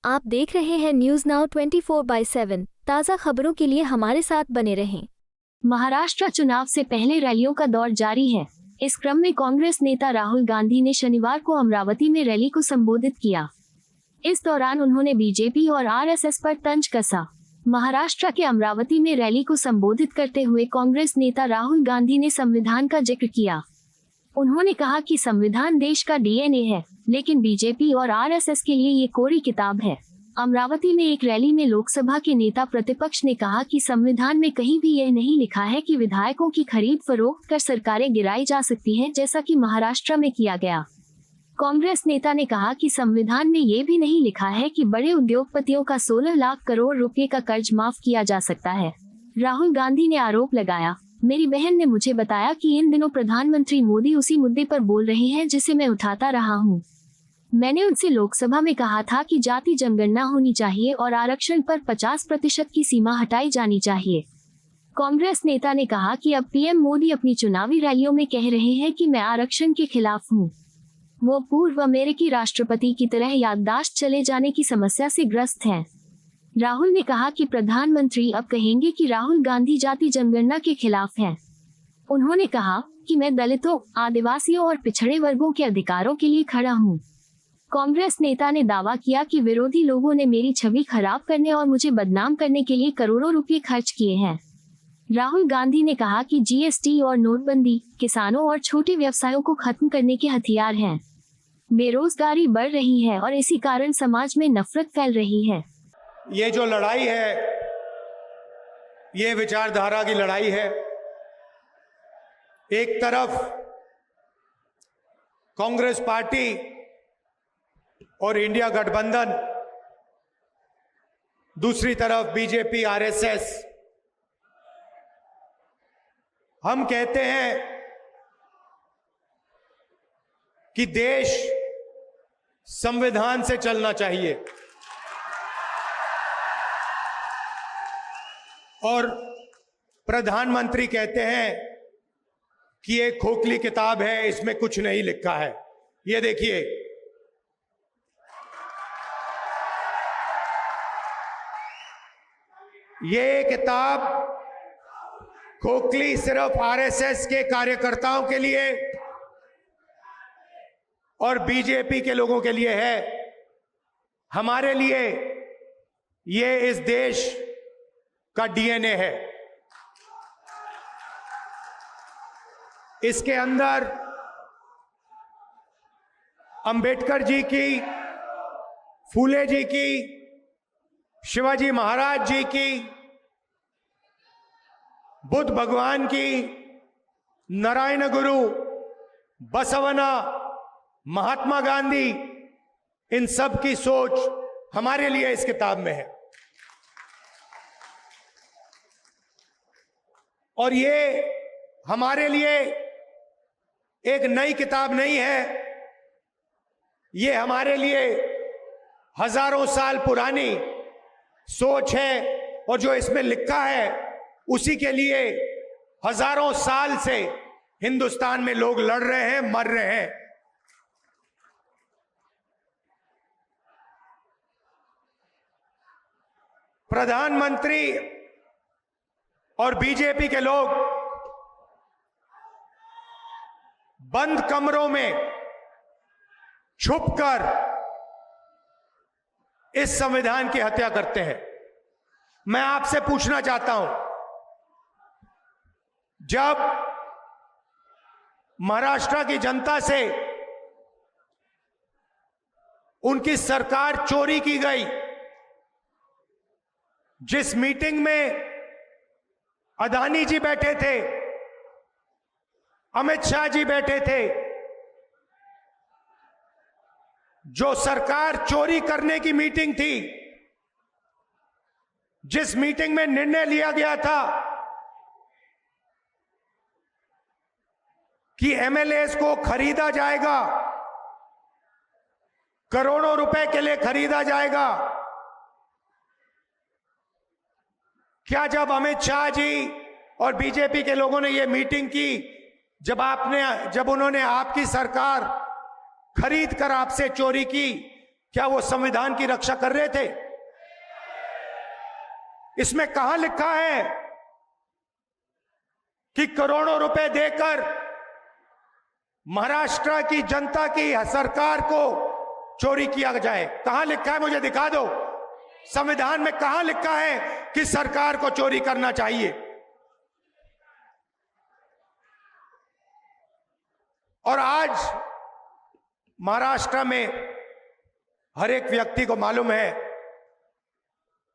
आप देख रहे हैं न्यूज नाउ 24/7। ताज़ा खबरों के लिए हमारे साथ बने रहें। महाराष्ट्र चुनाव से पहले रैलियों का दौर जारी है। इस क्रम में कांग्रेस नेता राहुल गांधी ने शनिवार को अमरावती में रैली को संबोधित किया। इस दौरान उन्होंने बीजेपी और आरएसएस पर तंज कसा। महाराष्ट्र के अमरावती में रैली को संबोधित करते हुए कांग्रेस नेता राहुल गांधी ने संविधान का जिक्र किया। उन्होंने कहा कि संविधान देश का डीएनए है, लेकिन बीजेपी और आरएसएस के लिए ये कोरी किताब है। अमरावती में एक रैली में लोकसभा के नेता प्रतिपक्ष ने कहा कि संविधान में कहीं भी यह नहीं लिखा है कि विधायकों की खरीद फरोख्त कर सरकारें गिराई जा सकती हैं, जैसा कि महाराष्ट्र में किया गया। कांग्रेस नेता ने कहा कि संविधान में ये भी नहीं लिखा है कि बड़े उद्योगपतियों का 16 लाख करोड़ रुपए का कर्ज माफ किया जा सकता है। राहुल गांधी ने आरोप लगाया, मेरी बहन ने मुझे बताया कि इन दिनों प्रधानमंत्री मोदी उसी मुद्दे पर बोल रहे हैं जिसे मैं उठाता रहा हूं। मैंने उनसे लोकसभा में कहा था कि जाति जनगणना होनी चाहिए और आरक्षण पर 50% की सीमा हटाई जानी चाहिए। कांग्रेस नेता ने कहा कि अब पीएम मोदी अपनी चुनावी रैलियों में कह रहे हैं कि मैं आरक्षण के खिलाफ हूं। वो पूर्व अमेरिकी राष्ट्रपति की तरह याददाश्त चले जाने की समस्या से ग्रस्त हैं। राहुल ने कहा कि प्रधानमंत्री अब कहेंगे कि राहुल गांधी जाति जनगणना के खिलाफ हैं। उन्होंने कहा कि मैं दलितों, आदिवासियों और पिछड़े वर्गों के अधिकारों के लिए खड़ा हूं। कांग्रेस नेता ने दावा किया कि विरोधी लोगों ने मेरी छवि खराब करने और मुझे बदनाम करने के लिए करोड़ों रुपए खर्च किए हैं। राहुल गांधी ने कहा कि जीएसटी और नोटबंदी किसानों और छोटे व्यवसायों को खत्म करने के हथियार हैं। बेरोजगारी बढ़ रही है और इसी कारण समाज में नफरत फैल रही है। ये जो लड़ाई है, ये विचारधारा की लड़ाई है। एक तरफ कांग्रेस पार्टी और इंडिया गठबंधन, दूसरी तरफ बीजेपी आरएसएस। हम कहते हैं कि देश संविधान से चलना चाहिए और प्रधानमंत्री कहते हैं कि ये खोखली किताब है, इसमें कुछ नहीं लिखा है। ये देखिए, ये किताब खोखली सिर्फ आरएसएस के कार्यकर्ताओं के लिए और बीजेपी के लोगों के लिए है। हमारे लिए ये इस देश का डीएनए है। इसके अंदर अंबेडकर जी की, फूले जी की, शिवाजी महाराज जी की, बुद्ध भगवान की, नारायण गुरु, बसवना, महात्मा गांधी, इन सब की सोच हमारे लिए इस किताब में है। और ये हमारे लिए एक नई किताब नहीं है, ये हमारे लिए हजारों साल पुरानी सोच है। और जो इसमें लिखा है उसी के लिए हजारों साल से हिंदुस्तान में लोग लड़ रहे हैं, मर रहे हैं। प्रधानमंत्री और बीजेपी के लोग बंद कमरों में छुपकर इस संविधान की हत्या करते हैं। मैं आपसे पूछना चाहता हूं, जब महाराष्ट्र की जनता से उनकी सरकार चोरी की गई, जिस मीटिंग में अदानी जी बैठे थे, अमित शाह जी बैठे थे, जो सरकार चोरी करने की मीटिंग थी, जिस मीटिंग में निर्णय लिया गया था कि एमएलएस को खरीदा जाएगा, करोड़ों रुपए के लिए खरीदा जाएगा, क्या जब अमित शाह जी और बीजेपी के लोगों ने यह मीटिंग की, जब उन्होंने आपकी सरकार खरीद कर आपसे चोरी की, क्या वो संविधान की रक्षा कर रहे थे? इसमें कहां लिखा है कि करोड़ों रुपए देकर महाराष्ट्र की जनता की सरकार को चोरी किया जाए? कहां लिखा है? मुझे दिखा दो। संविधान में कहां लिखा है कि सरकार को चोरी करना चाहिए? और आज महाराष्ट्र में हर एक व्यक्ति को मालूम है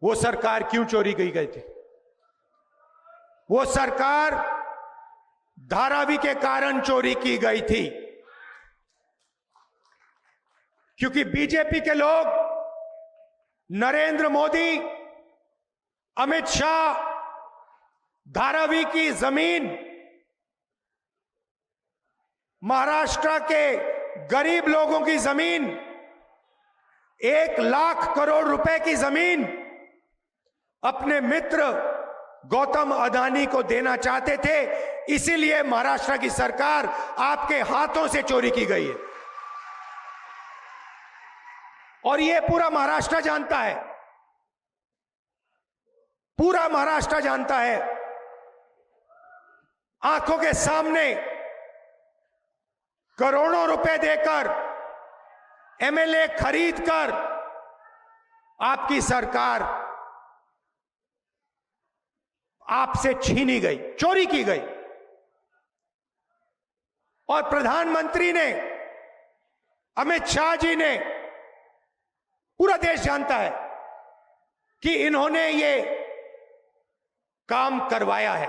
वो सरकार क्यों चोरी की गई थी। वो सरकार धारावी के कारण चोरी की गई थी, क्योंकि बीजेपी के लोग नरेंद्र मोदी, अमित शाह धारावी की जमीन, महाराष्ट्र के गरीब लोगों की जमीन, 1 लाख करोड़ रुपए की जमीन अपने मित्र गौतम अदानी को देना चाहते थे। इसीलिए महाराष्ट्र की सरकार आपके हाथों से चोरी की गई है और यह पूरा महाराष्ट्र जानता है, पूरा महाराष्ट्र जानता है। आंखों के सामने करोड़ों रुपए देकर एमएलए खरीदकर आपकी सरकार आपसे छीनी गई, चोरी की गई। और प्रधानमंत्री ने, अमित शाह जी ने, पूरा देश जानता है कि इन्होंने ये काम करवाया है।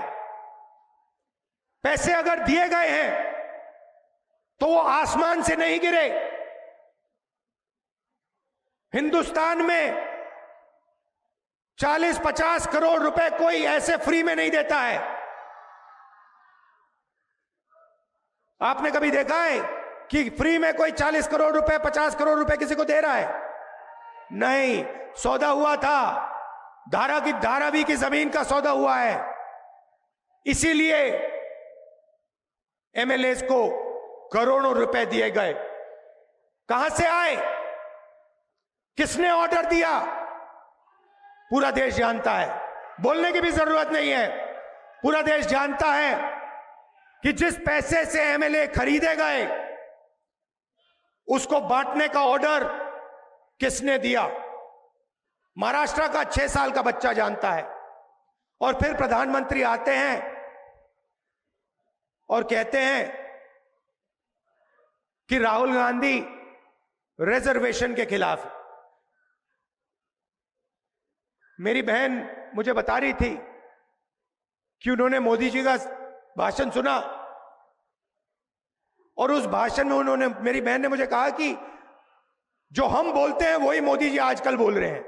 पैसे अगर दिए गए हैं तो वो आसमान से नहीं गिरे। हिंदुस्तान में 40-50 करोड़ रुपए कोई ऐसे फ्री में नहीं देता है। आपने कभी देखा है कि फ्री में कोई 40 करोड़ रुपए, 50 करोड़ रुपए किसी को दे रहा है? नहीं, सौदा हुआ था। धारावी की जमीन का सौदा हुआ है। इसीलिए एमएलए को करोड़ों रुपए दिए गए। कहां से आए? किसने ऑर्डर दिया? पूरा देश जानता है, बोलने की भी जरूरत नहीं है। पूरा देश जानता है कि जिस पैसे से एमएलए खरीदे गए उसको बांटने का ऑर्डर किसने दिया। महाराष्ट्र का 6 साल का बच्चा जानता है। और फिर प्रधानमंत्री आते हैं और कहते हैं कि राहुल गांधी रिजर्वेशन के खिलाफ है। मेरी बहन मुझे बता रही थी कि उन्होंने मोदी जी का भाषण सुना और उस भाषण में उन्होंने, मेरी बहन ने मुझे कहा कि जो हम बोलते हैं वही मोदी जी आजकल बोल रहे हैं।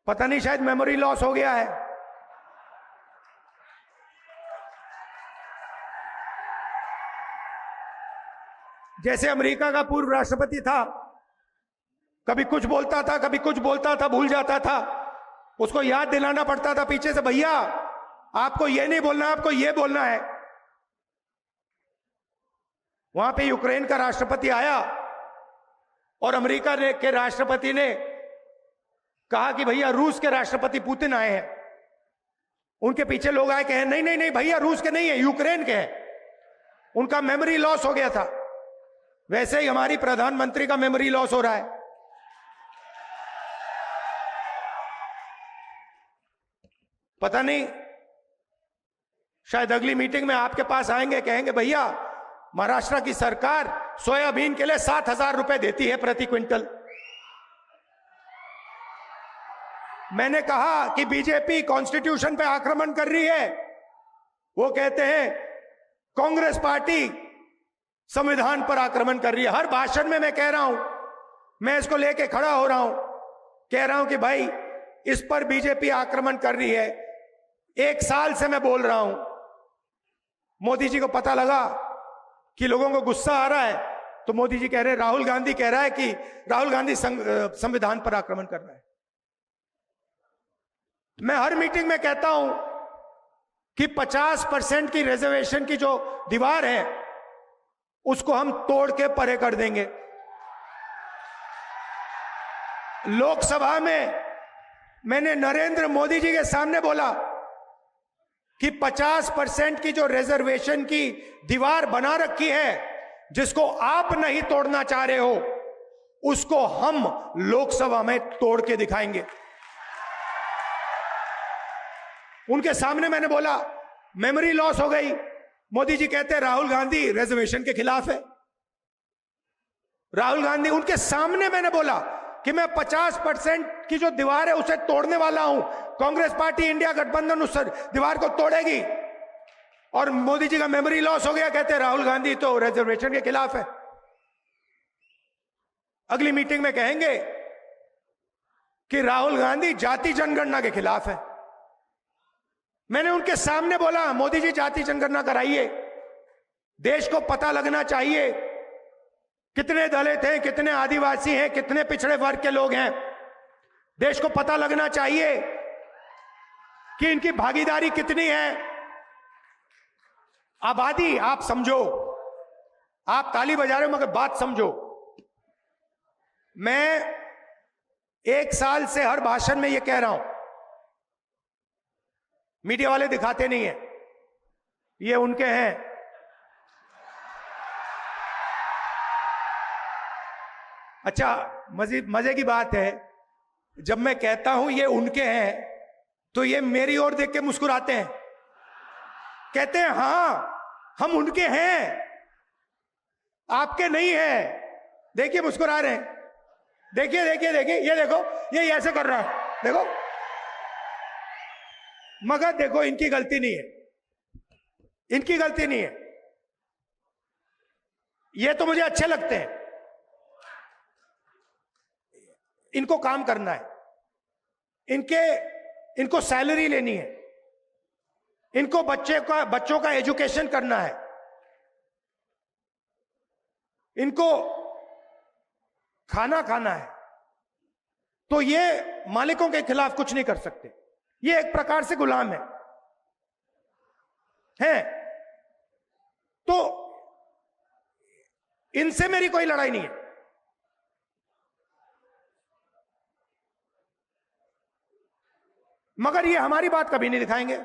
पता नहीं, शायद मेमोरी लॉस हो गया है। जैसे अमेरिका का पूर्व राष्ट्रपति था, कभी कुछ बोलता था, कभी कुछ बोलता था, भूल जाता था। उसको याद दिलाना पड़ता था पीछे से, भैया आपको ये नहीं बोलना, आपको ये बोलना है। वहां पे यूक्रेन का राष्ट्रपति आया और अमेरिका के राष्ट्रपति ने कहा कि भैया रूस के राष्ट्रपति पुतिन आए हैं। उनके पीछे लोग आए, कहे नहीं नहीं नहीं भैया रूस के नहीं है, यूक्रेन के हैं। उनका मेमोरी लॉस हो गया था। वैसे ही हमारी प्रधानमंत्री का मेमोरी लॉस हो रहा है। पता नहीं, शायद अगली मीटिंग में आपके पास आएंगे, कहेंगे भैया महाराष्ट्र की सरकार सोयाबीन के लिए 7,000 रुपए देती है प्रति क्विंटल। मैंने कहा कि बीजेपी कॉन्स्टिट्यूशन पे आक्रमण कर रही है। वो कहते हैं कांग्रेस पार्टी संविधान पर आक्रमण कर रही है। हर भाषण में मैं कह रहा हूं, मैं इसको लेके खड़ा हो रहा हूं, कह रहा हूं कि भाई इस पर बीजेपी आक्रमण कर रही है। 1 साल से मैं बोल रहा हूं। मोदी जी को पता लगा कि लोगों को गुस्सा आ रहा है, तो मोदी जी कह रहे, राहुल गांधी कह रहा है कि राहुल गांधी संविधान पर आक्रमण कर रहा है। मैं हर मीटिंग में कहता हूं कि 50% की रिजर्वेशन की जो दीवार है उसको हम तोड़ के परे कर देंगे। लोकसभा में मैंने नरेंद्र मोदी जी के सामने बोला कि 50% की जो रिजर्वेशन की दीवार बना रखी है, जिसको आप नहीं तोड़ना चाह रहे हो, उसको हम लोकसभा में तोड़ के दिखाएंगे। उनके सामने मैंने बोला मेमोरी लॉस हो गई। मोदी जी कहते हैं राहुल गांधी रिजर्वेशन के खिलाफ है। राहुल गांधी, उनके सामने मैंने बोला कि मैं 50% की जो दीवार है उसे तोड़ने वाला हूं, कांग्रेस पार्टी इंडिया गठबंधन उस दीवार को तोड़ेगी। और मोदी जी का मेमोरी लॉस हो गया, कहते हैं राहुल गांधी तो रिजर्वेशन के खिलाफ है। अगली मीटिंग में कहेंगे कि राहुल गांधी जाति जनगणना के खिलाफ है। मैंने उनके सामने बोला मोदी जी जाति जनगणना कराइए, देश को पता लगना चाहिए कितने दलित हैं, कितने आदिवासी हैं, कितने पिछड़े वर्ग के लोग हैं। देश को पता लगना चाहिए कि इनकी भागीदारी कितनी है। आबादी आप समझो, आप ताली बजा रहे हो मगर बात समझो। मैं 1 साल से हर भाषण में यह कह रहा हूं, मीडिया वाले दिखाते नहीं है, ये उनके हैं। अच्छा, मजे की बात है, जब मैं कहता हूं ये उनके हैं तो ये मेरी ओर देख के मुस्कुराते हैं, कहते हैं हाँ हम उनके हैं, आपके नहीं है। देखिए मुस्कुरा रहे हैं, देखिए देखिए देखिए, ये देखो ये ऐसे कर रहा है, देखो। मगर देखो इनकी गलती नहीं है, इनकी गलती नहीं है। ये तो मुझे अच्छे लगते हैं, इनको काम करना है, इनको सैलरी लेनी है, इनको बच्चों का एजुकेशन करना है, इनको खाना खाना है। तो ये मालिकों के खिलाफ कुछ नहीं कर सकते, ये एक प्रकार से गुलाम है। तो इनसे मेरी कोई लड़ाई नहीं है। मगर ये हमारी बात कभी नहीं दिखाएंगे,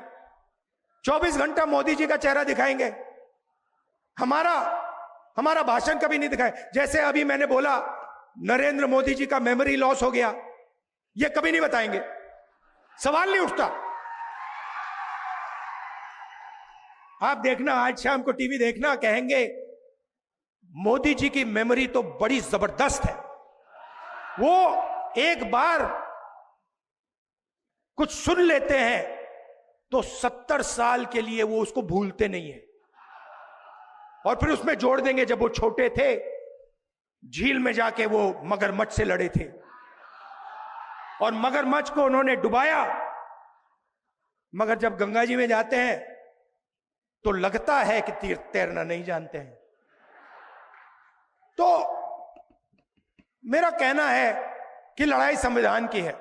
24 घंटा मोदी जी का चेहरा दिखाएंगे, हमारा भाषण कभी नहीं दिखाए। जैसे अभी मैंने बोला नरेंद्र मोदी जी का मेमोरी लॉस हो गया, ये कभी नहीं बताएंगे, सवाल नहीं उठता। आप देखना, आज शाम को टीवी देखना, कहेंगे मोदी जी की मेमोरी तो बड़ी जबरदस्त है, वो एक बार कुछ सुन लेते हैं तो 70 साल के लिए वो उसको भूलते नहीं है। और फिर उसमें जोड़ देंगे जब वो छोटे थे, झील में जाके वो मगरमच्छ से लड़े थे और मगरमच्छ को उन्होंने डुबाया। मगर जब गंगा जी में जाते हैं तो लगता है कि तैरना नहीं जानते हैं। तो मेरा कहना है कि लड़ाई संविधान की है।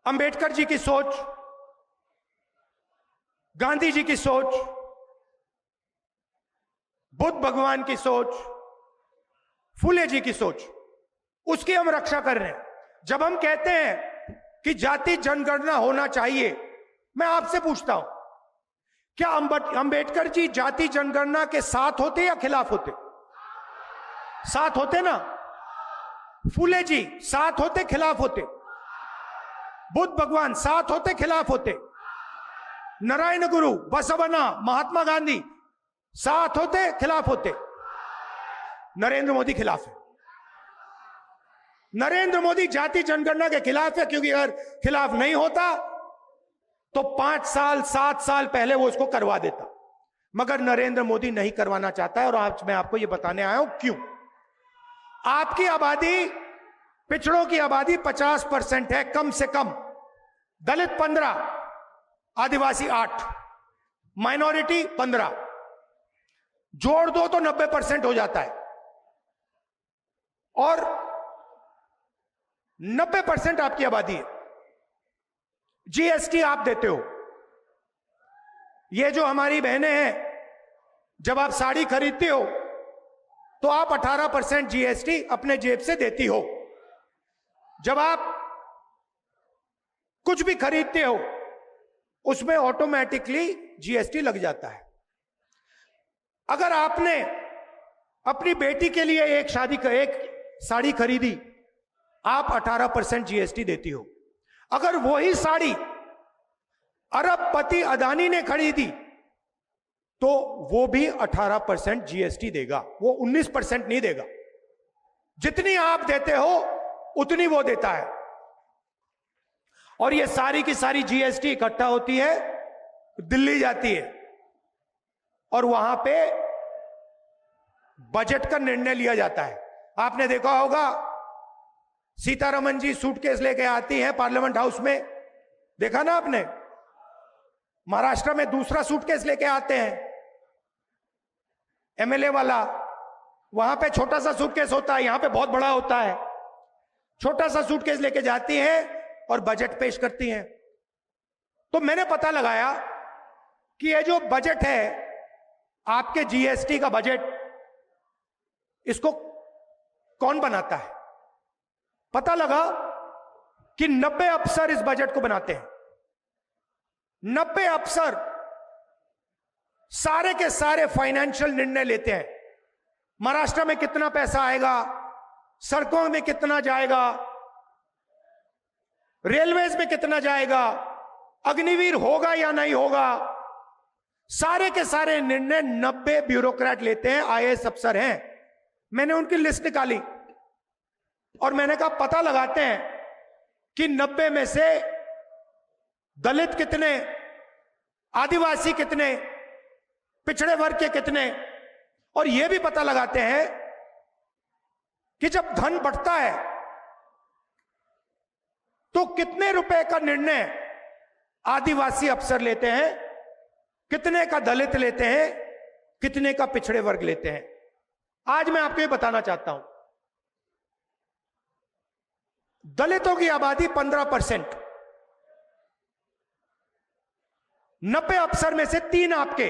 अंबेडकर जी की सोच, गांधी जी की सोच, बुद्ध भगवान की सोच, फुले जी की सोच, उसकी हम रक्षा कर रहे हैं। जब हम कहते हैं कि जाति जनगणना होना चाहिए, मैं आपसे पूछता हूं, क्या अंबेडकर जी जाति जनगणना के साथ होते या खिलाफ होते? साथ होते ना। फुले जी साथ होते खिलाफ होते? बुद्ध भगवान साथ होते खिलाफ होते? नारायण गुरु, बसवन्ना, महात्मा गांधी साथ होते खिलाफ होते? नरेंद्र मोदी खिलाफ है। नरेंद्र मोदी जाति जनगणना के खिलाफ है, क्योंकि अगर खिलाफ नहीं होता तो 5 साल 7 साल पहले वो उसको करवा देता। मगर नरेंद्र मोदी नहीं करवाना चाहता है, और आज मैं आपको ये बताने आया हूं क्यों। आपकी आबादी, पिछड़ों की आबादी 50% है कम से कम, दलित 15, आदिवासी 8, माइनॉरिटी 15, जोड़ दो तो 90% हो जाता है। और 90% आपकी आबादी है। जीएसटी आप देते हो। ये जो हमारी बहनें हैं, जब आप साड़ी खरीदते हो तो आप 18% जीएसटी अपने जेब से देती हो। जब आप कुछ भी खरीदते हो उसमें ऑटोमेटिकली जीएसटी लग जाता है। अगर आपने अपनी बेटी के लिए एक साड़ी खरीदी, आप 18% जीएसटी देती हो। अगर वही साड़ी अरबपति अदानी ने खरीदी तो वो भी 18% जीएसटी देगा, वो 19% नहीं देगा। जितनी आप देते हो उतनी वो देता है। और ये सारी की सारी जीएसटी इकट्ठा होती है, दिल्ली जाती है और वहां पे बजट का निर्णय लिया जाता है। आपने देखा होगा सीतारमन जी सूटकेस लेके आती हैं पार्लियामेंट हाउस में, देखा ना आपने। महाराष्ट्र में दूसरा सूटकेस लेके आते हैं एमएलए वाला, वहां पे छोटा सा सूटकेस होता है, यहां पे बहुत बड़ा होता है। छोटा सा सूटकेस लेके जाती हैं और बजट पेश करती हैं। तो मैंने पता लगाया कि ये जो बजट है आपके जीएसटी का बजट, इसको कौन बनाता है। पता लगा कि 90 अफसर इस बजट को बनाते हैं। 90 अफसर सारे के सारे फाइनेंशियल निर्णय लेते हैं। महाराष्ट्र में कितना पैसा आएगा, सड़कों में कितना जाएगा, रेलवेज में कितना जाएगा, अग्निवीर होगा या नहीं होगा, सारे के सारे निर्णय 90 ब्यूरोक्रेट लेते हैं, आईएएस अफसर हैं। मैंने उनकी लिस्ट निकाली और मैंने कहा पता लगाते हैं कि 90 में से दलित कितने, आदिवासी कितने, पिछड़े वर्ग के कितने, और यह भी पता लगाते हैं कि जब धन बढ़ता है तो कितने रुपए का निर्णय आदिवासी अफसर लेते हैं, कितने का दलित लेते हैं, कितने का पिछड़े वर्ग लेते हैं। आज मैं आपको ये बताना चाहता हूं, दलितों की आबादी 15%, 90 अफसर में से 3 आपके,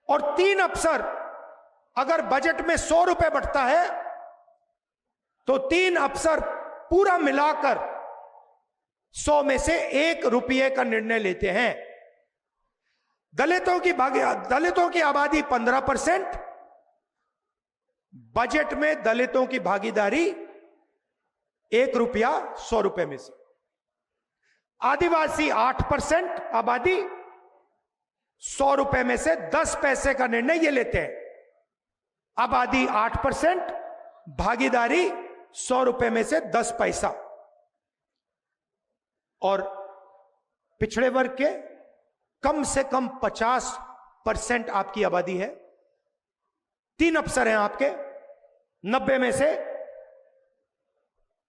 और 3 अफसर अगर बजट में 100 रुपए बढ़ता है तो 3 अफसर पूरा मिलाकर 100 में से 1 रुपये का निर्णय लेते हैं। दलितों की आबादी 15%, बजट में दलितों की भागीदारी 1 रुपया 100 रुपए में से। आदिवासी 8% आबादी, 100 रुपए में से 10 पैसे का निर्णय ये लेते हैं। आबादी 8%, भागीदारी 100 रुपए में से 10 पैसा। और पिछड़े वर्ग के कम से कम 50% आपकी आबादी है। 3 अफसर हैं आपके, 90 में से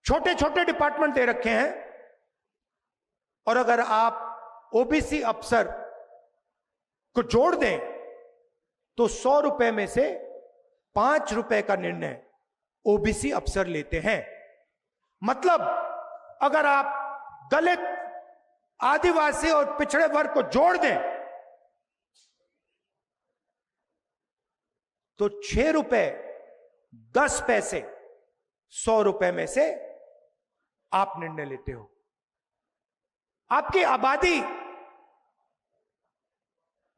छोटे छोटे डिपार्टमेंट दे रखे हैं। और अगर आप ओबीसी अफसर को जोड़ दें तो 100 रुपए में से 5 रुपए का निर्णय ओबीसी अफसर लेते हैं। मतलब अगर आप दलित, आदिवासी और पिछड़े वर्ग को जोड़ दें तो 6 रुपए 10 पैसे 100 रुपए में से आप निर्णय लेते हो। आपकी आबादी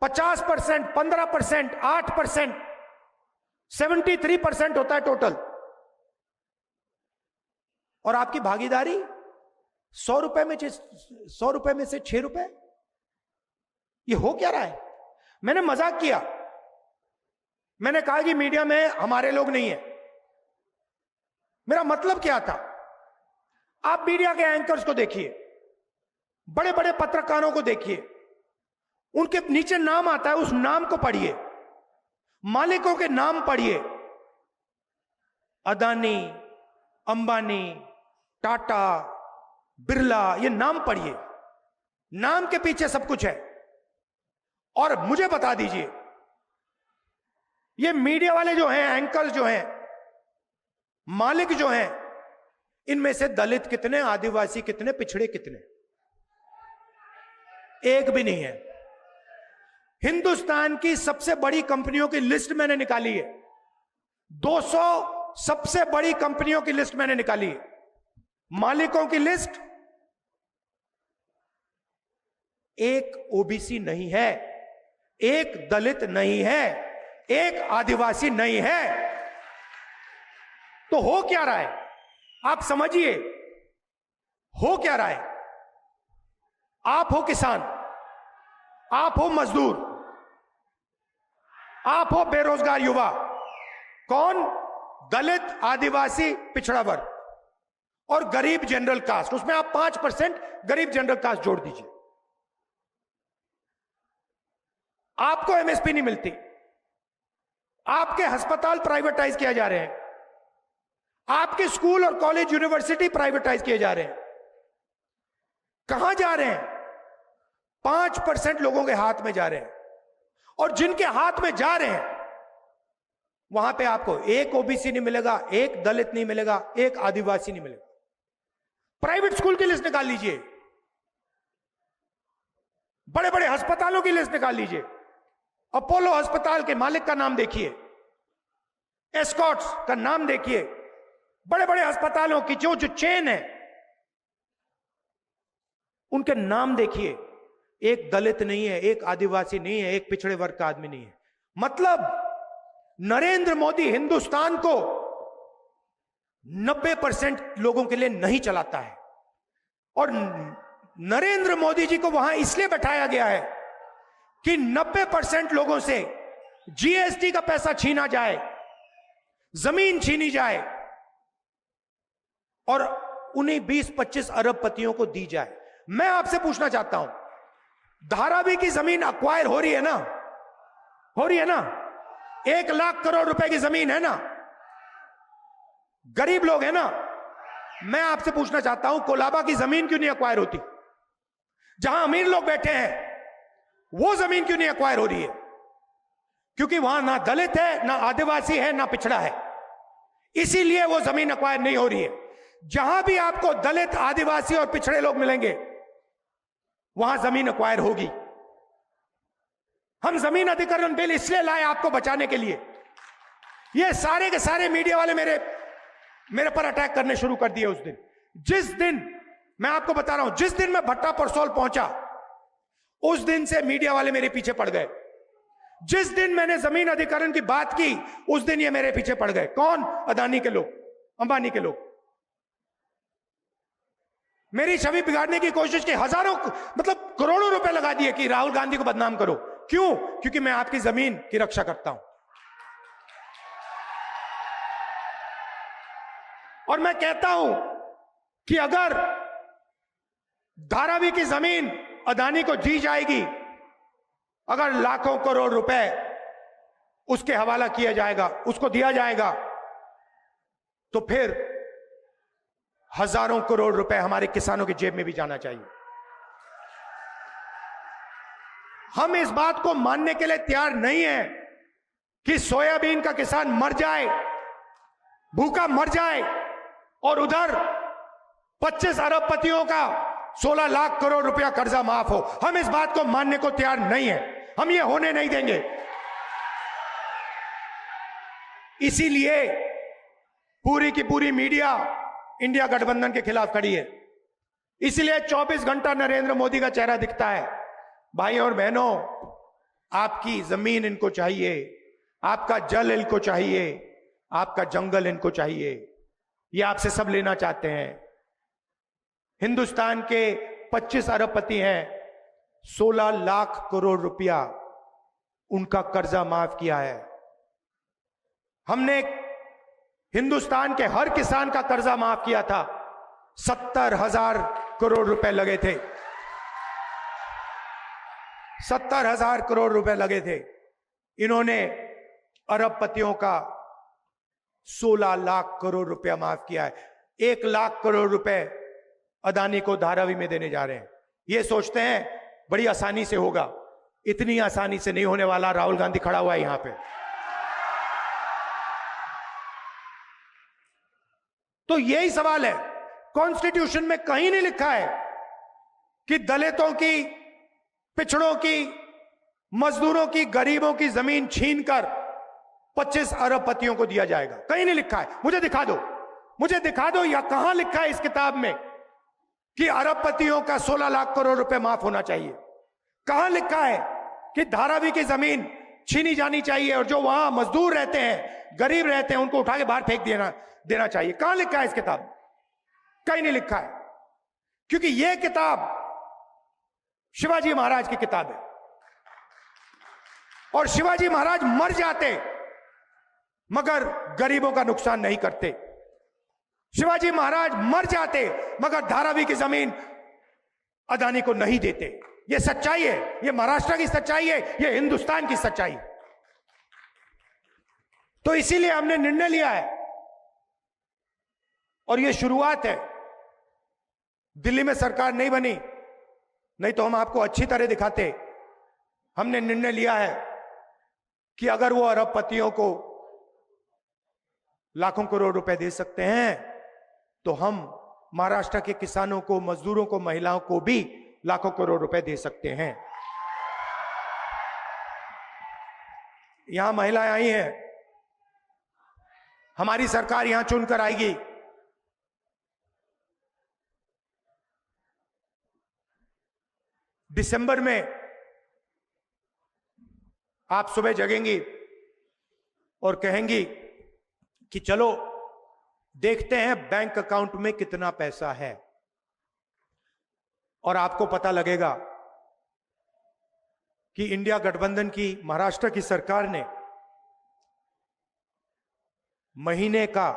50%, 15%, 8%, 73% होता है टोटल, और आपकी भागीदारी 100 रुपए में से 6 रुपए। ये हो क्या रहा है? मैंने मजाक किया, मैंने कहा कि मीडिया में हमारे लोग नहीं है। मेरा मतलब क्या था, आप मीडिया के एंकर्स को देखिए, बड़े बड़े पत्रकारों को देखिए, उनके नीचे नाम आता है, उस नाम को पढ़िए, मालिकों के नाम पढ़िए, अदानी, अंबानी, टाटा, बिरला, ये नाम पढ़िए। नाम के पीछे सब कुछ है। और मुझे बता दीजिए, ये मीडिया वाले जो हैं, एंकर्स जो हैं, मालिक जो हैं, इनमें से दलित कितने, आदिवासी कितने, पिछड़े कितने? एक भी नहीं है। हिंदुस्तान की सबसे बड़ी कंपनियों की लिस्ट मैंने निकाली है, 200 सबसे बड़ी कंपनियों की लिस्ट मैंने निकाली है, मालिकों की लिस्ट, एक ओबीसी नहीं है, एक दलित नहीं है, एक आदिवासी नहीं है। तो हो क्या रहा है आप समझिए, हो क्या रहा है? आप हो किसान, आप हो मजदूर, आप हो बेरोजगार युवा, कौन? दलित, आदिवासी, पिछड़ा वर्ग और गरीब जनरल कास्ट। उसमें आप 5% गरीब जनरल कास्ट जोड़ दीजिए। आपको एमएसपी नहीं मिलती, आपके अस्पताल प्राइवेटाइज किए जा रहे हैं, आपके स्कूल और कॉलेज यूनिवर्सिटी प्राइवेटाइज किए जा रहे हैं। कहां जा रहे हैं? 5% लोगों के हाथ में जा रहे हैं, और जिनके हाथ में जा रहे हैं वहां पे आपको एक ओबीसी नहीं मिलेगा, एक दलित नहीं मिलेगा, एक आदिवासी नहीं मिलेगा। प्राइवेट स्कूल की लिस्ट निकाल लीजिए, बड़े बड़े अस्पतालों की लिस्ट निकाल लीजिए। अपोलो अस्पताल के मालिक का नाम देखिए, एस्कॉट्स का नाम देखिए, बड़े बड़े अस्पतालों की जो चेन है उनके नाम देखिए। एक दलित नहीं है, एक आदिवासी नहीं है, एक पिछड़े वर्ग का आदमी नहीं है। मतलब नरेंद्र मोदी हिंदुस्तान को 90% लोगों के लिए नहीं चलाता है, और नरेंद्र मोदी जी को वहां इसलिए बैठाया गया है कि 90% लोगों से जीएसटी का पैसा छीना जाए, जमीन छीनी जाए और उन्हीं 20-25 अरबपतियों को दी जाए। मैं आपसे पूछना चाहता हूं, धारावी की जमीन अक्वायर हो रही है ना? हो रही है ना? 1 लाख करोड़ रुपए की जमीन है ना? गरीब लोग है ना? मैं आपसे पूछना चाहता हूं, कोलाबा की जमीन क्यों नहीं अक्वायर होती? जहां अमीर लोग बैठे हैं वो जमीन क्यों नहीं अक्वायर हो रही है? क्योंकि वहां ना दलित है, ना आदिवासी है, ना पिछड़ा है, इसीलिए वो जमीन अक्वायर नहीं हो रही है। जहां भी आपको दलित, आदिवासी और पिछड़े लोग मिलेंगे वहां जमीन अक्वायर होगी। हम जमीन अधिग्रहण बिल इसलिए लाए आपको बचाने के लिए। ये सारे के सारे मीडिया वाले मेरे पर अटैक करने शुरू कर दिए उस दिन। जिस दिन, मैं आपको बता रहा हूं, जिस दिन मैं भट्टा परसोल पहुंचा उस दिन से मीडिया वाले मेरे पीछे पड़ गए। जिस दिन मैंने जमीन अधिग्रहण की बात की उस दिन ये मेरे पीछे पड़ गए। कौन? अदानी के लोग, अंबानी के लोग। मेरी छवि बिगाड़ने की कोशिश की, हजारों मतलब करोड़ों रुपए लगा दिए कि राहुल गांधी को बदनाम करो। क्यों? क्योंकि मैं आपकी जमीन की रक्षा करता हूं। और मैं कहता हूं कि अगर धारावी की जमीन अदानी को दी जाएगी, अगर लाखों करोड़ रुपए उसके हवाला किया जाएगा, उसको दिया जाएगा, तो फिर हजारों करोड़ रुपए हमारे किसानों की जेब में भी जाना चाहिए। हम इस बात को मानने के लिए तैयार नहीं है कि सोयाबीन का किसान मर जाए, भूखा मर जाए, और उधर 25 अरबपतियों का 16 लाख करोड़ रुपया कर्जा माफ हो। हम इस बात को मानने को तैयार नहीं है, हम ये होने नहीं देंगे। इसीलिए पूरी की पूरी मीडिया इंडिया गठबंधन के खिलाफ खड़ी है। इसलिए 24 घंटा नरेंद्र मोदी का चेहरा दिखता है। भाई और बहनों, आपकी जमीन इनको चाहिए, आपका जल इनको चाहिए, आपका जंगल इनको चाहिए, ये आपसे सब लेना चाहते हैं। हिंदुस्तान के 25 अरबपति हैं, 16 लाख करोड़ रुपया उनका कर्जा माफ किया है। हमने हिंदुस्तान के हर किसान का कर्जा माफ किया था। 70,000 करोड़ रुपए लगे थे, 70,000 करोड़ रुपए लगे थे। इन्होंने अरबपतियों का 16 लाख करोड़ रुपया माफ किया है। 1 लाख करोड़ रुपए अदानी को धारावी में देने जा रहे हैं। ये सोचते हैं बड़ी आसानी से होगा, इतनी आसानी से नहीं होने वाला। राहुल गांधी खड़ा हुआ है यहां पे। तो यही सवाल है, कॉन्स्टिट्यूशन में कहीं नहीं लिखा है कि दलितों की, पिछड़ों की, मजदूरों की, गरीबों की जमीन छीनकर 25 अरबपतियों को दिया जाएगा। कहीं नहीं लिखा है, मुझे दिखा दो, मुझे दिखा दो या कहां लिखा है इस किताब में कि अरबपतियों का 16 लाख करोड़ रुपए माफ होना चाहिए? कहां लिखा है कि धारावी की जमीन छीनी जानी चाहिए और जो वहां मजदूर रहते हैं, गरीब रहते हैं, उनको उठा के बाहर फेंक देना चाहिए? कहां लिखा है इस किताब? कहीं नहीं लिखा है, क्योंकि यह किताब शिवाजी महाराज की किताब है और शिवाजी महाराज मर जाते मगर गरीबों का नुकसान नहीं करते। शिवाजी महाराज मर जाते मगर धारावी की जमीन अदानी को नहीं देते। यह सच्चाई है, यह महाराष्ट्र की सच्चाई है, यह हिंदुस्तान की सच्चाई है। तो इसीलिए हमने निर्णय लिया है और यह शुरुआत है। दिल्ली में सरकार नहीं बनी, नहीं तो हम आपको अच्छी तरह दिखाते। हमने निर्णय लिया है कि अगर वो अरबपतियों को लाखों करोड़ रुपए दे सकते हैं तो हम महाराष्ट्र के किसानों को, मजदूरों को, महिलाओं को भी लाखों करोड़ रुपए दे सकते हैं। यहां महिलाएं आई हैं, हमारी सरकार यहां चुनकर आएगी। दिसंबर में आप सुबह जगेंगी और कहेंगी कि चलो देखते हैं बैंक अकाउंट में कितना पैसा है, और आपको पता लगेगा कि इंडिया गठबंधन की महाराष्ट्र की सरकार ने महीने का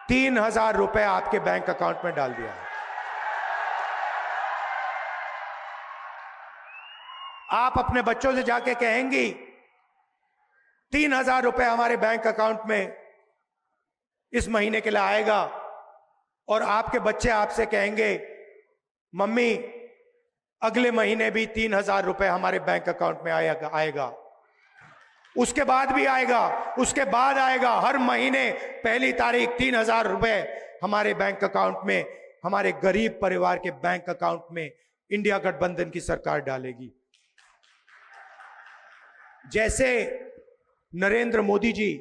3,000 रुपए आपके बैंक अकाउंट में डाल दिया है। आप अपने बच्चों से जाके कहेंगी 3,000 रुपए हमारे बैंक अकाउंट में इस महीने के लिए आएगा, और आपके बच्चे आपसे कहेंगे मम्मी अगले महीने भी 3,000 रुपए हमारे बैंक अकाउंट में आएगा, उसके बाद भी आएगा, उसके बाद आएगा। हर महीने पहली तारीख 3,000 रुपए हमारे बैंक अकाउंट में, हमारे गरीब परिवार के बैंक अकाउंट में इंडिया गठबंधन की सरकार डालेगी। जैसे नरेंद्र मोदी जी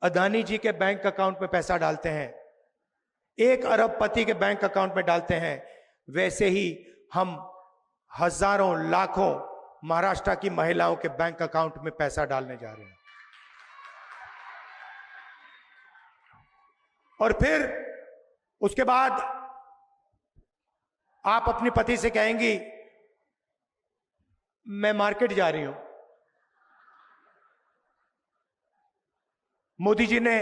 अदानी जी के बैंक अकाउंट में पैसा डालते हैं, 1 अरबपति के बैंक अकाउंट में डालते हैं, वैसे ही हम हजारों लाखों महाराष्ट्र की महिलाओं के बैंक अकाउंट में पैसा डालने जा रहे हैं। और फिर उसके बाद आप अपने पति से कहेंगी मैं मार्केट जा रही हूं, मोदी जी ने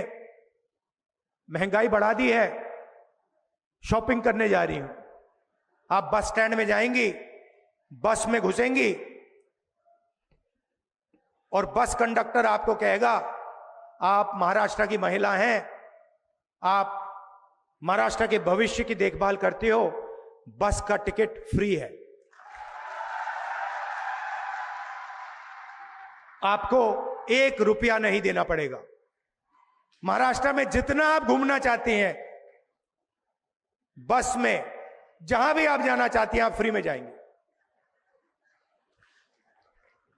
महंगाई बढ़ा दी है, शॉपिंग करने जा रही हूं। आप बस स्टैंड में जाएंगी, बस में घुसेंगी और बस कंडक्टर आपको कहेगा आप महाराष्ट्र की महिला हैं, आप महाराष्ट्र के भविष्य की देखभाल करते हो, बस का टिकट फ्री है। आपको 1 रुपया नहीं देना पड़ेगा। महाराष्ट्र में जितना आप घूमना चाहती हैं, बस में जहां भी आप जाना चाहती हैं, आप फ्री में जाएंगे।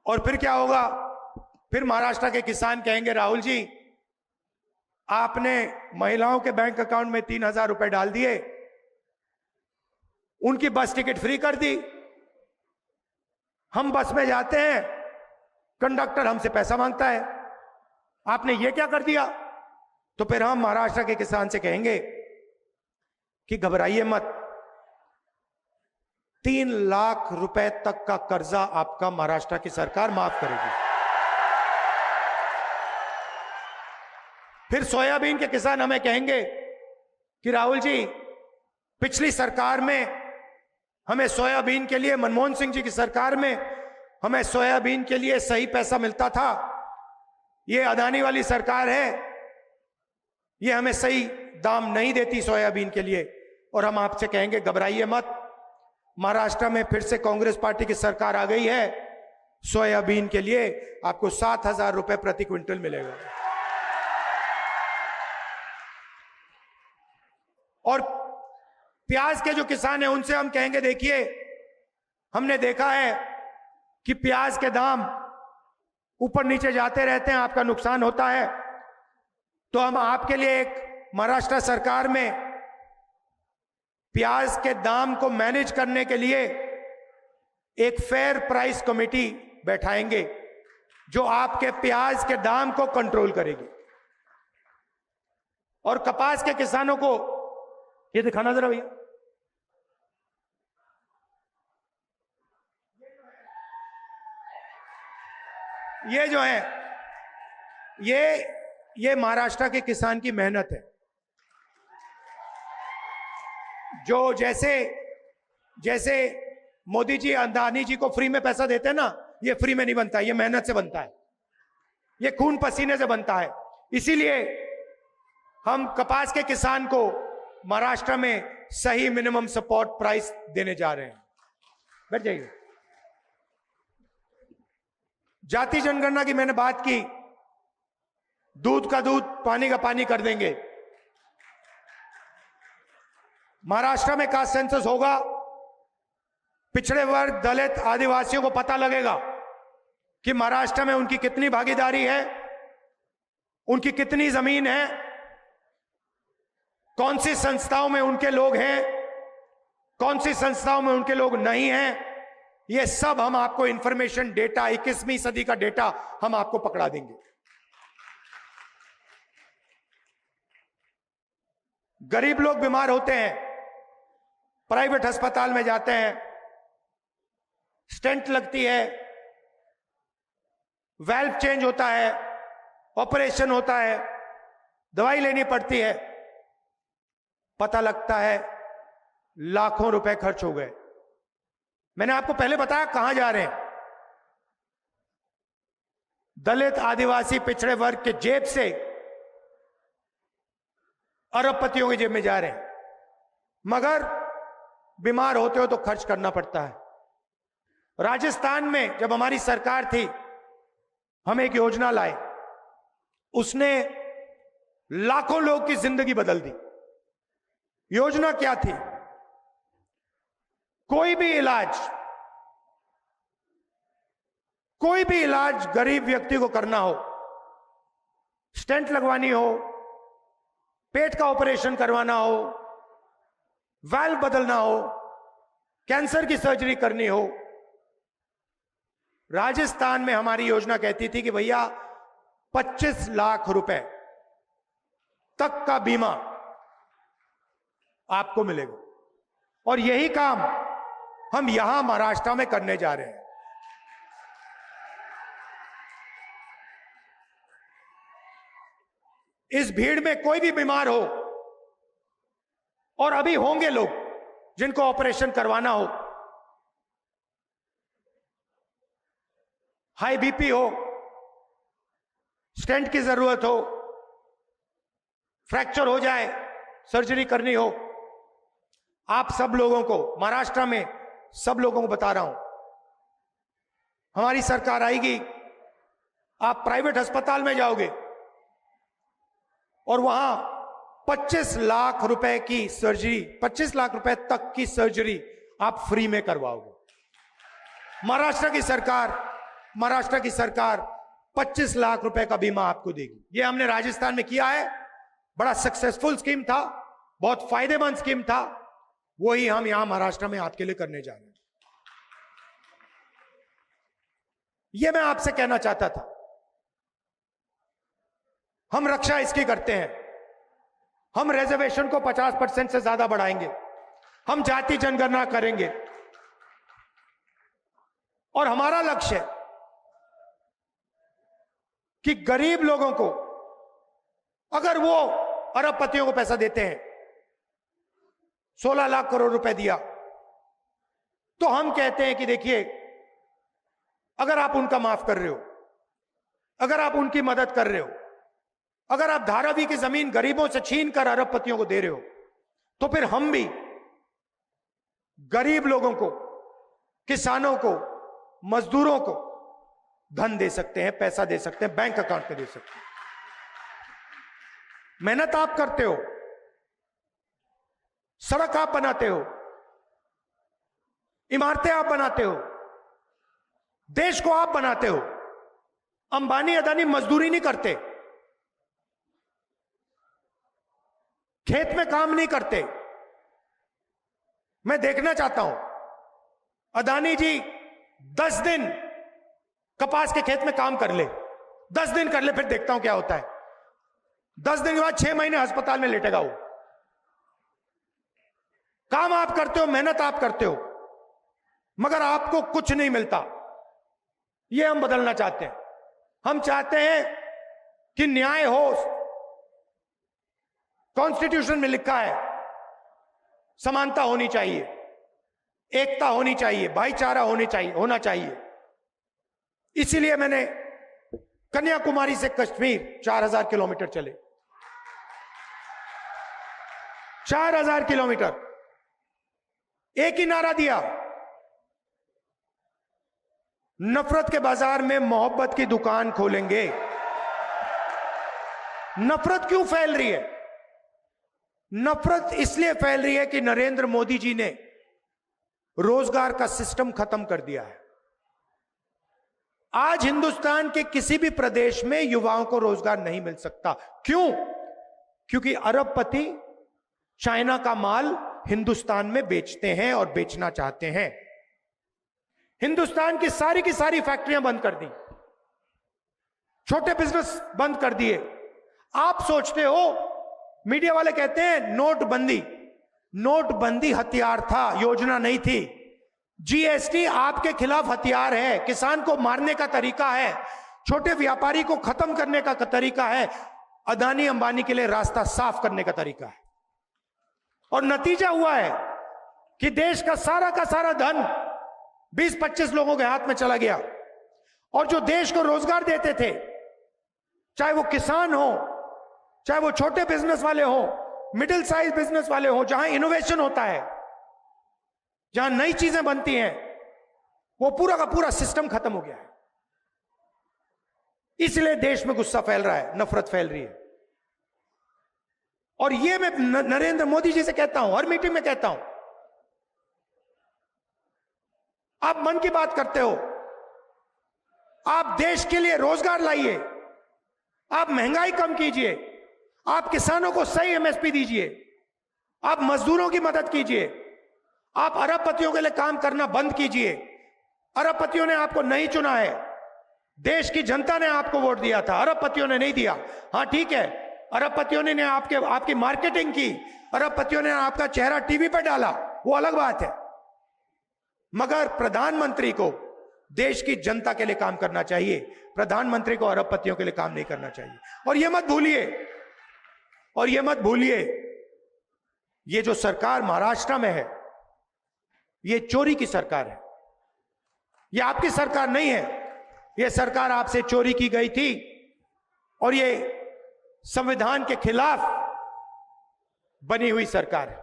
और फिर क्या होगा? फिर महाराष्ट्र के किसान कहेंगे राहुल जी आपने महिलाओं के बैंक अकाउंट में 3,000 रुपए डाल दिए, उनकी बस टिकट फ्री कर दी, हम बस में जाते हैं, कंडक्टर हमसे पैसा मांगता है, आपने ये क्या कर दिया? तो फिर हम महाराष्ट्र के किसान से कहेंगे कि घबराइए मत, 3 लाख रुपए तक का कर्जा आपका महाराष्ट्र की सरकार माफ करेगी। फिर सोयाबीन के किसान हमें कहेंगे कि राहुल जी पिछली सरकार में हमें सोयाबीन के लिए, मनमोहन सिंह जी की सरकार में हमें सोयाबीन के लिए सही पैसा मिलता था, ये अदानी वाली सरकार है, ये हमें सही दाम नहीं देती सोयाबीन के लिए। और हम आपसे कहेंगे घबराइए मत, महाराष्ट्र में फिर से कांग्रेस पार्टी की सरकार आ गई है, सोयाबीन के लिए आपको 7,000 रुपए प्रति क्विंटल मिलेगा। और प्याज के जो किसान हैं उनसे हम कहेंगे देखिए हमने देखा है कि प्याज के दाम ऊपर नीचे जाते रहते हैं, आपका नुकसान होता है। तो हम आपके लिए एक महाराष्ट्र सरकार में प्याज के दाम को मैनेज करने के लिए एक फेयर प्राइस कमेटी बैठाएंगे जो आपके प्याज के दाम को कंट्रोल करेगी। और कपास के किसानों को ये दिखाना जरा भैया, ये जो है ये महाराष्ट्र के किसान की मेहनत है। जो जैसे मोदी जी अंदानी जी को फ्री में पैसा देते हैं ना, ये फ्री में नहीं बनता, ये मेहनत से बनता है, ये खून पसीने से बनता है। इसीलिए हम कपास के किसान को महाराष्ट्र में सही मिनिमम सपोर्ट प्राइस देने जा रहे हैं। बैठ जाइए। जाति जनगणना की मैंने बात की, दूध का दूध पानी का पानी कर देंगे। महाराष्ट्र में कास्ट सेंसस होगा, पिछड़े वर्ग, दलित, आदिवासियों को पता लगेगा कि महाराष्ट्र में उनकी कितनी भागीदारी है, उनकी कितनी जमीन है, कौन सी संस्थाओं में उनके लोग हैं, कौन सी संस्थाओं में उनके लोग नहीं हैं। ये सब हम आपको इंफॉर्मेशन डेटा, 21वीं सदी का डेटा हम आपको पकड़ा देंगे। गरीब लोग बीमार होते हैं, प्राइवेट अस्पताल में जाते हैं, स्टेंट लगती है, वाल्व चेंज होता है, ऑपरेशन होता है, दवाई लेनी पड़ती है, पता लगता है लाखों रुपए खर्च हो गए। मैंने आपको पहले बताया कहां जा रहे हैं। दलित, आदिवासी, पिछड़े वर्ग के जेब से अरबपतियों की जेब में जा रहे हैं। मगर बीमार होते हो तो खर्च करना पड़ता है। राजस्थान में जब हमारी सरकार थी, हम एक योजना लाए, उसने लाखों लोग की जिंदगी बदल दी। योजना क्या थी? कोई भी इलाज गरीब व्यक्ति को करना हो, स्टेंट लगवानी हो, पेट का ऑपरेशन करवाना हो, वाल्व बदलना हो, कैंसर की सर्जरी करनी हो, राजस्थान में हमारी योजना कहती थी कि भैया 25 लाख रुपए तक का बीमा आपको मिलेगा। और यही काम हम यहां महाराष्ट्र में करने जा रहे हैं। इस भीड़ में कोई भी बीमार हो, और अभी होंगे लोग जिनको ऑपरेशन करवाना हो, हाई बीपी हो, स्टेंट की जरूरत हो, फ्रैक्चर हो जाए, सर्जरी करनी हो, आप सब लोगों को, महाराष्ट्र में सब लोगों को बता रहा हूं, हमारी सरकार आएगी, आप प्राइवेट अस्पताल में जाओगे और वहां 25 लाख रुपए की सर्जरी, 25 लाख रुपए तक की सर्जरी आप फ्री में करवाओगे। महाराष्ट्र की सरकार 25 लाख रुपए का बीमा आपको देगी। यह हमने राजस्थान में किया है, बड़ा सक्सेसफुल स्कीम था, बहुत फायदेमंद स्कीम था, वही हम यहां महाराष्ट्र में आपके लिए करने जा रहे हैं। यह मैं आपसे कहना चाहता था। हम रक्षा इसकी करते हैं, हम रिजर्वेशन को 50% से ज्यादा बढ़ाएंगे, हम जाति जनगणना करेंगे, और हमारा लक्ष्य है कि गरीब लोगों को, अगर वो अरबपतियों को पैसा देते हैं, 16 लाख करोड़ रुपए दिया, तो हम कहते हैं कि देखिए, अगर आप उनका माफ कर रहे हो, अगर आप उनकी मदद कर रहे हो, अगर आप धारावी की जमीन गरीबों से छीन कर अरबपतियों को दे रहे हो, तो फिर हम भी गरीब लोगों को, किसानों को, मजदूरों को धन दे सकते हैं, पैसा दे सकते हैं, बैंक अकाउंट पे दे सकते हैं। मेहनत आप करते हो, सड़क आप बनाते हो, इमारतें आप बनाते हो, देश को आप बनाते हो, अंबानी अदानी मजदूरी नहीं करते, खेत में काम नहीं करते। मैं देखना चाहता हूं अदानी जी 10 दिन कपास के खेत में काम कर ले, 10 दिन कर ले, फिर देखता हूं क्या होता है। 10 दिन के बाद 6 महीने अस्पताल में लेटेगा वो। काम आप करते हो, मेहनत आप करते हो, मगर आपको कुछ नहीं मिलता। यह हम बदलना चाहते हैं। हम चाहते हैं कि न्याय हो। कॉन्स्टिट्यूशन में लिखा है समानता होनी चाहिए, एकता होनी चाहिए, भाईचारा होना चाहिए। इसीलिए मैंने कन्याकुमारी से कश्मीर 4000 किलोमीटर चले, 4000 किलोमीटर, एक ही नारा दिया, नफरत के बाजार में मोहब्बत की दुकान खोलेंगे। नफरत क्यों फैल रही है? नफरत इसलिए फैल रही है कि नरेंद्र मोदी जी ने रोजगार का सिस्टम खत्म कर दिया है। आज हिंदुस्तान के किसी भी प्रदेश में युवाओं को रोजगार नहीं मिल सकता। क्यों? क्योंकि अरबपति चाइना का माल हिंदुस्तान में बेचते हैं और बेचना चाहते हैं। हिंदुस्तान की सारी फैक्ट्रियां बंद कर दी, छोटे बिजनेस बंद कर दिए। आप सोचते हो, मीडिया वाले कहते हैं नोटबंदी हथियार था, योजना नहीं थी। जीएसटी आपके खिलाफ हथियार है, किसान को मारने का तरीका है, छोटे व्यापारी को खत्म करने का तरीका है, अदानी अंबानी के लिए रास्ता साफ करने का तरीका है। और नतीजा हुआ है कि देश का सारा धन 20-25 लोगों के हाथ में चला गया। और जो देश को रोजगार देते थे, चाहे वो किसान हो, चाहे वो छोटे बिजनेस वाले हो, मिडिल साइज बिजनेस वाले हो, जहां इनोवेशन होता है, जहां नई चीजें बनती हैं, वो पूरा का पूरा सिस्टम खत्म हो गया है। इसलिए देश में गुस्सा फैल रहा है, नफरत फैल रही है। और ये मैं नरेंद्र मोदी जी से कहता हूं, हर मीटिंग में कहता हूं, आप मन की बात करते हो, आप देश के लिए रोजगार लाइए, आप महंगाई कम कीजिए, आप किसानों को सही एमएसपी दीजिए, आप मजदूरों की मदद कीजिए, आप अरबपतियों के लिए काम करना बंद कीजिए। अरबपतियों ने आपको नहीं चुना है, देश की जनता ने आपको वोट दिया था, अरबपतियों ने नहीं दिया। हां ठीक है, अरबपतियों ने आपकी मार्केटिंग की, अरबपतियों ने आपका चेहरा टीवी पर डाला, वो अलग बात है, मगर प्रधानमंत्री को देश की जनता के लिए काम करना चाहिए। प्रधानमंत्री को अरबपतियों के लिए काम नहीं करना चाहिए। और यह मत भूलिए, ये जो सरकार महाराष्ट्र में है, ये चोरी की सरकार है। ये आपकी सरकार नहीं है, ये सरकार आपसे चोरी की गई थी। और ये संविधान के खिलाफ बनी हुई सरकार है।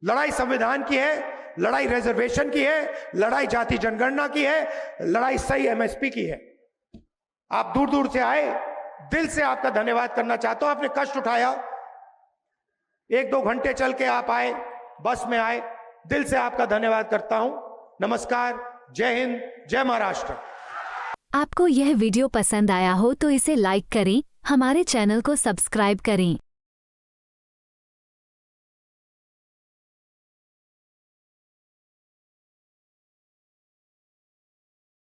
लड़ाई संविधान की है, लड़ाई रिजर्वेशन की है, लड़ाई जाति जनगणना की है, लड़ाई सही एमएसपी की है। आप दूर दूर से आए, दिल से आपका धन्यवाद करना चाहता हूं। आपने कष्ट उठाया, 1-2 घंटे चल के आप आए, बस में आए, दिल से आपका धन्यवाद करता हूं। नमस्कार, जय हिंद, जय महाराष्ट्र। आपको यह वीडियो पसंद आया हो तो इसे लाइक करें, हमारे चैनल को सब्सक्राइब करें।